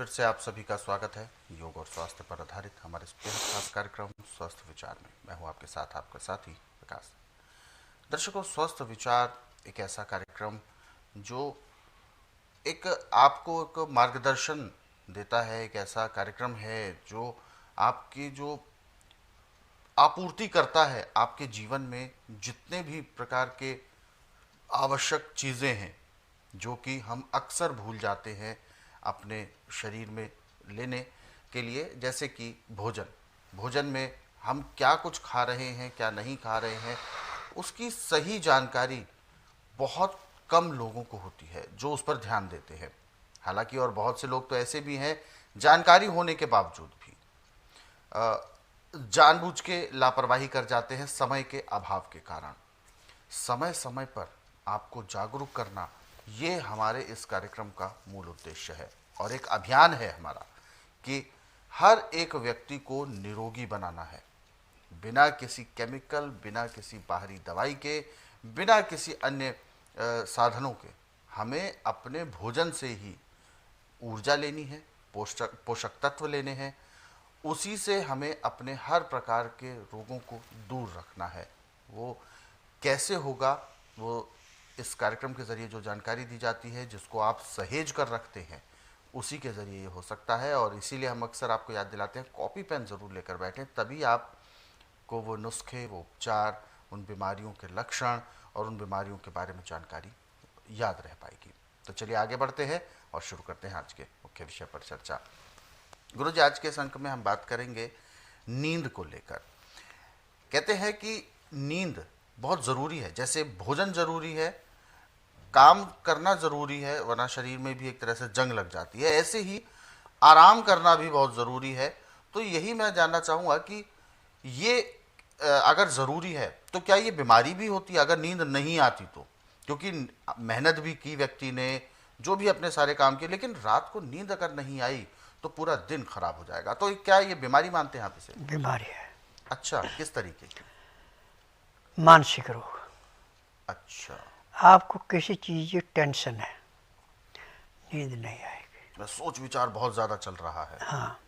फिर से आप सभी का स्वागत है योग और स्वास्थ्य पर आधारित हमारे इस बेहद खास कार्यक्रम स्वस्थ विचार में। मैं हूं आपके साथ आपका साथी विकास। दर्शकों, स्वस्थ विचार एक ऐसा कार्यक्रम जो एक आपको एक मार्गदर्शन देता है, एक ऐसा कार्यक्रम है जो आपकी जो आपूर्ति करता है आपके जीवन में जितने भी प्रकार के आवश्यक चीज़ें हैं जो कि हम अक्सर भूल जाते हैं अपने शरीर में लेने के लिए, जैसे कि भोजन। भोजन में हम क्या कुछ खा रहे हैं, क्या नहीं खा रहे हैं, उसकी सही जानकारी बहुत कम लोगों को होती है जो उस पर ध्यान देते हैं। हालांकि और बहुत से लोग तो ऐसे भी हैं जानकारी होने के बावजूद भी जानबूझ के लापरवाही कर जाते हैं समय के अभाव के कारण। समय समय पर आपको जागरूक करना, ये हमारे इस कार्यक्रम का मूल उद्देश्य है और एक अभियान है हमारा कि हर एक व्यक्ति को निरोगी बनाना है, बिना किसी केमिकल, बिना किसी बाहरी दवाई के, बिना किसी अन्य साधनों के। हमें अपने भोजन से ही ऊर्जा लेनी है, पोषक तत्व लेने हैं, उसी से हमें अपने हर प्रकार के रोगों को दूर रखना है। वो कैसे होगा, वो इस कार्यक्रम के ज़रिए जो जानकारी दी जाती है, जिसको आप सहेज कर रखते हैं, उसी के ज़रिए ये हो सकता है। और इसीलिए हम अक्सर आपको याद दिलाते हैं कॉपी पेन ज़रूर लेकर बैठें, तभी आपको वो नुस्खे, वो उपचार, उन बीमारियों के लक्षण और उन बीमारियों के बारे में जानकारी याद रह पाएगी। तो चलिए आगे बढ़ते हैं और शुरू करते हैं आज के मुख्य विषय पर चर्चा। गुरुजी, आज के इस अंक में हम बात करेंगे नींद को लेकर। कहते हैं कि नींद बहुत ज़रूरी है, जैसे भोजन ज़रूरी है, काम करना ज़रूरी है, वरना शरीर में भी एक तरह से जंग लग जाती है, ऐसे ही आराम करना भी बहुत ज़रूरी है। तो यही मैं जानना चाहूँगा कि ये अगर ज़रूरी है तो क्या ये बीमारी भी होती है अगर नींद नहीं आती तो? क्योंकि मेहनत भी की व्यक्ति ने, जो भी अपने सारे काम किए, लेकिन रात को नींद अगर नहीं आई तो पूरा दिन खराब हो जाएगा। तो क्या ये बीमारी मानते हैं आप इसे? बीमारी है। अच्छा, किस तरीके की? मानसिक रोग। अच्छा, आपको किसी चीज़ की टेंशन है, नींद नहीं आएगी। सोच विचार बहुत ज़्यादा चल रहा है। हाँ,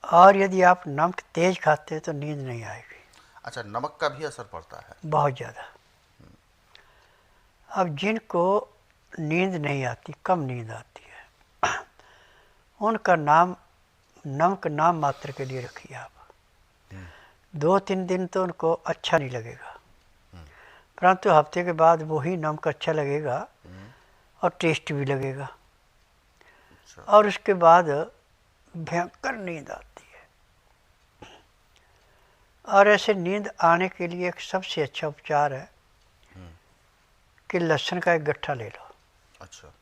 और यदि आप नमक तेज खाते हैं तो नींद नहीं आएगी। अच्छा, नमक का भी असर पड़ता है? बहुत ज़्यादा। अब जिनको नींद नहीं आती, कम नींद आती है, उनका नाम नमक नाम मात्र के लिए रखिए आप। 2-3 दिन तो उनको अच्छा नहीं लगेगा, परंतु हफ्ते के बाद वही नमक अच्छा लगेगा और टेस्ट भी लगेगा। अच्छा। और उसके बाद भयंकर नींद आती है। और ऐसे नींद आने के लिए एक सबसे अच्छा उपचार है कि लहसुन का एक गट्ठा ले लो। अच्छा।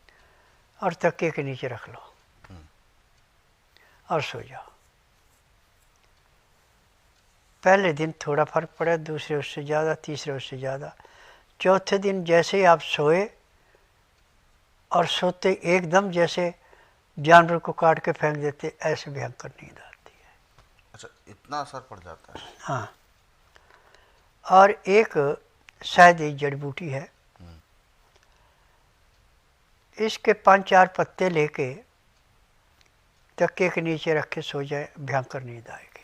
और तकिए के नीचे रख लो और सो जाओ। पहले दिन थोड़ा फर्क पड़ा, दूसरे उससे ज़्यादा, तीसरे उससे ज़्यादा, चौथे दिन जैसे ही आप सोए और सोते एकदम जैसे जानवर को काट के फेंक देते, ऐसे भयंकर नींद आती है। अच्छा, इतना असर पड़ जाता है? हाँ। और एक शायद एक जड़ी बूटी है, इसके 5-4 पत्ते लेके तकिए के नीचे रख के सो जाए, भयंकर नींद आएगी।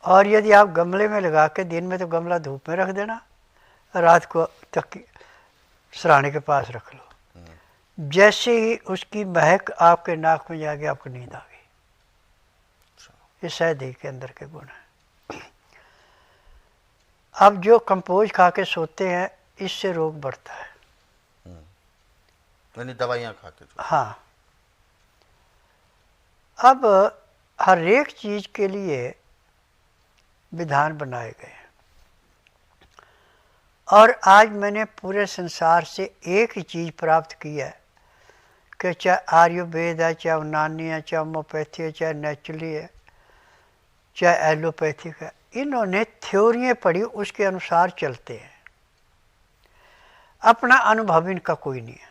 और यदि आप गमले में लगा के, दिन में तो गमला धूप में रख देना, रात को तकिए सराहने के पास रख लो, जैसे ही उसकी महक आपके नाक में जाके आपको नींद आ गई। ये शायद के अंदर के गुण है। अब जो कंपोज खा के सोते हैं, इससे रोग बढ़ता है। यानी दवाइयाँ खा के? हाँ। अब हर एक चीज़ के लिए विधान बनाए गए हैं, और आज मैंने पूरे संसार से एक ही चीज़ प्राप्त की है कि चाहे आयुर्वेद है, चाहे यूनानी है, चाहे होम्योपैथी है, चाहे नेचुरली है, चाहे एलोपैथिक है, इन्होंने थ्योरियाँ पढ़ी, उसके अनुसार चलते हैं। अपना अनुभव इनका कोई नहीं है,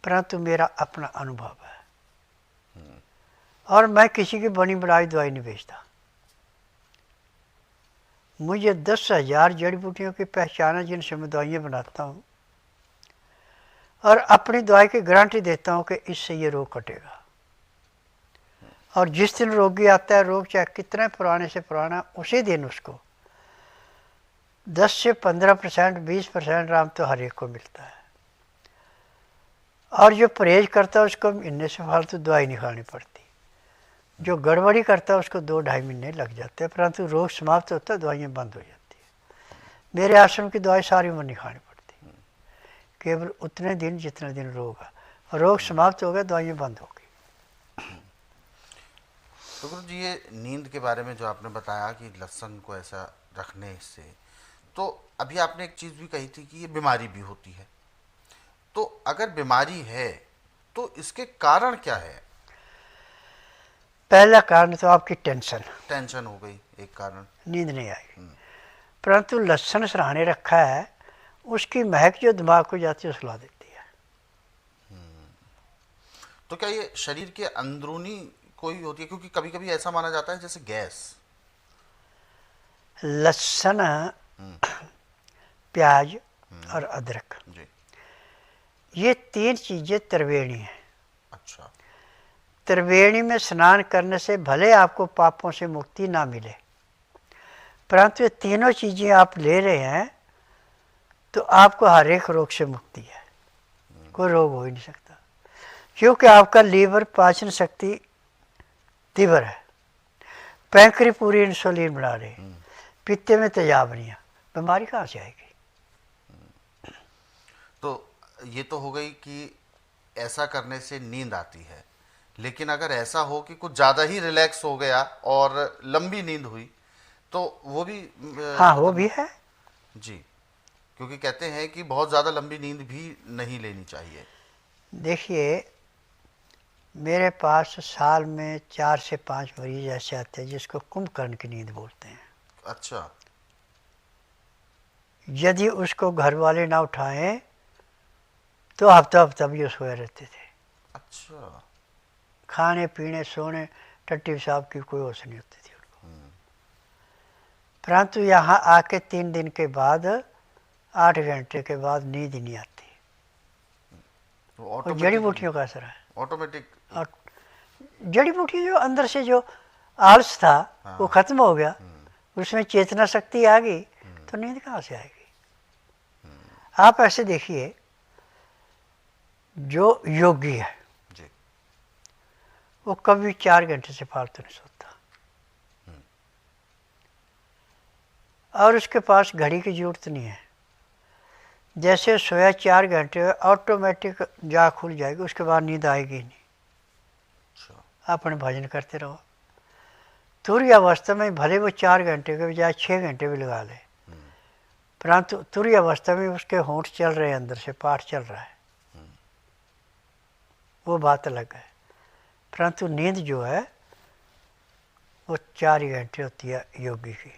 परंतु मेरा अपना अनुभव है। और मैं किसी की बनी बनाई दवाई नहीं बेचता। मुझे 10,000 जड़ी बूटियों की पहचान है जिनसे मैं दवाइयाँ बनाता हूँ, और अपनी दवाई की गारंटी देता हूँ कि इससे ये रोग कटेगा। और जिस दिन रोगी आता है, रोग चाहे कितने पुराने से पुराना, उसी दिन उसको 10 से 15%, 20% आराम तो हर एक को मिलता है। और जो परहेज करता है उसको महीने से फालतू दवाई नहीं खानी पड़ती। जो गड़बड़ी करता है उसको 2-2.5 महीने लग जाते हैं, परंतु रोग समाप्त होता है, दवाइयाँ बंद हो जाती है। मेरे आश्रम की दवाई सारी उम्र नहीं खानी पड़ती, केवल उतने दिन जितने दिन रोग है। रोग समाप्त हो गया, दवाइयाँ बंद हो गई। तो गुरु जी, ये नींद के बारे में जो आपने बताया कि लहसुन को ऐसा रखने से, तो अभी आपने एक चीज़ भी कही थी कि ये बीमारी भी होती है। तो अगर बीमारी है तो इसके कारण क्या है? पहला कारण तो आपकी टेंशन, टेंशन हो गई एक कारण। नींद नहीं आई। परंतु लहसुन सराहने रखा है, उसकी महक जो दिमाग को जाती है सुला देती है। तो क्या ये शरीर के अंदरूनी कोई होती है? क्योंकि कभी कभी ऐसा माना जाता है जैसे गैस। लहसुन, प्याज और अदरक, जी। ये 3 चीज़ें त्रिवेणी हैं। अच्छा। त्रिवेणी में स्नान करने से भले आपको पापों से मुक्ति ना मिले, परंतु ये तीनों चीज़ें आप ले रहे हैं तो आपको हर एक रोग से मुक्ति है, कोई रोग हो ही नहीं सकता। क्योंकि आपका लीवर पाचन शक्ति तीव्र है, पैंक्री पूरी इंसुलिन बना रहे, पित्ते में तेजाब नहीं है, बीमारी कहाँ से आएगी? तो ये तो हो गई कि ऐसा करने से नींद आती है, लेकिन अगर ऐसा हो कि कुछ ज़्यादा ही रिलैक्स हो गया और लंबी नींद हुई तो वो भी हाँ, वो भी है। जी, क्योंकि कहते हैं कि बहुत ज़्यादा लंबी नींद भी नहीं लेनी चाहिए। देखिए, मेरे पास साल में 4 से 5 मरीज ऐसे आते हैं जिसको कुंभकर्ण की नींद बोलते हैं। अच्छा। यदि उसको घर वाले ना उठाएं तो हफ्ता हफ्ता भी वो सोए रहते थे। अच्छा। खाने पीने सोने टट्टी साहब की कोई होश नहीं होती थी उनको। परंतु यहाँ आके 3 दिन के बाद, 8 घंटे के बाद नींद ही नहीं आती। तो और जड़ी बूटियों का असर है। ऑटोमेटिक। और जड़ी बूटी जो अंदर से जो आलस था वो खत्म हो गया, उसमें चेतना शक्ति आ गई, तो नींद कहाँ से आएगी? आप ऐसे देखिए, जो योगी है जी। वो कभी 4 घंटे से फालतू नहीं सोता, और उसके पास घड़ी की जरूरत नहीं है। जैसे सोया 4 घंटे, ऑटोमेटिक जाग खुल जाएगी, उसके बाद नींद आएगी नहीं। अच्छा। अपने भजन करते रहो। तुरीय अवस्था में भले वो 4 घंटे के बजाय 6 घंटे भी लगा ले, परंतु तुरीय अवस्था में उसके होंठ चल रहे हैं, अंदर से पाठ चल रहा है, वो बात अलग है। परंतु नींद जो है वो 4 ही घंटे होती है योगी की,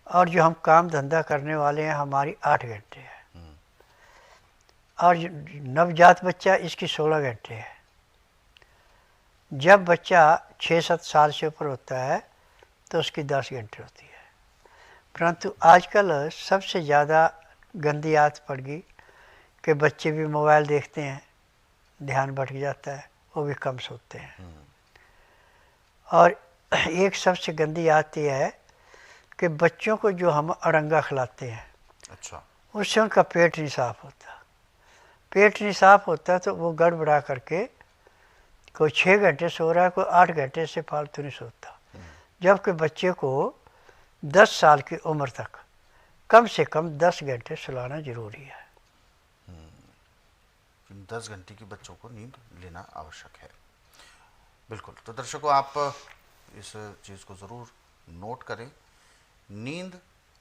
और जो हम काम धंधा करने वाले हैं हमारी 8 घंटे है, और नवजात बच्चा इसकी 16 घंटे है। जब बच्चा 6-7 साल से ऊपर होता है तो उसकी 10 घंटे होती है। परंतु आजकल सबसे ज़्यादा गंदी आदत पड़ गई कि बच्चे भी मोबाइल देखते हैं, ध्यान भटक जाता है, वो भी कम सोते हैं। और एक सबसे गंदी आदत यह है कि बच्चों को जो हम अड़ंगा खिलाते हैं, अच्छा, उससे उनका पेट नहीं साफ होता। पेट नहीं साफ होता तो वो गड़बड़ा करके कोई 6 घंटे सो रहा है, कोई 8 घंटे से फालतू नहीं सोता। जबकि बच्चे को 10 साल की उम्र तक कम से कम 10 घंटे सुलाना जरूरी है। 10 घंटे की बच्चों को नींद लेना आवश्यक है। बिल्कुल। तो दर्शकों, आप इस चीज़ को ज़रूर नोट करें। नींद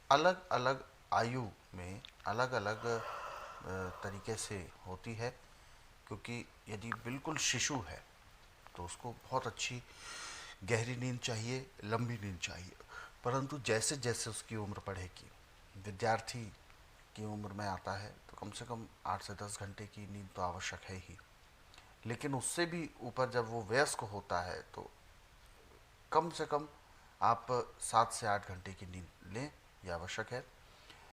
अलग अलग आयु में अलग अलग तरीके से होती है, क्योंकि यदि बिल्कुल शिशु है तो उसको बहुत अच्छी गहरी नींद चाहिए, लंबी नींद चाहिए। परंतु जैसे जैसे उसकी उम्र बढ़ेगी, विद्यार्थी की उम्र में आता है, तो कम से कम 8 से 10 घंटे की नींद तो आवश्यक है ही। लेकिन उससे भी ऊपर जब वो वयस्क होता है तो कम से कम आप 7 से 8 घंटे की नींद लें, यह आवश्यक है।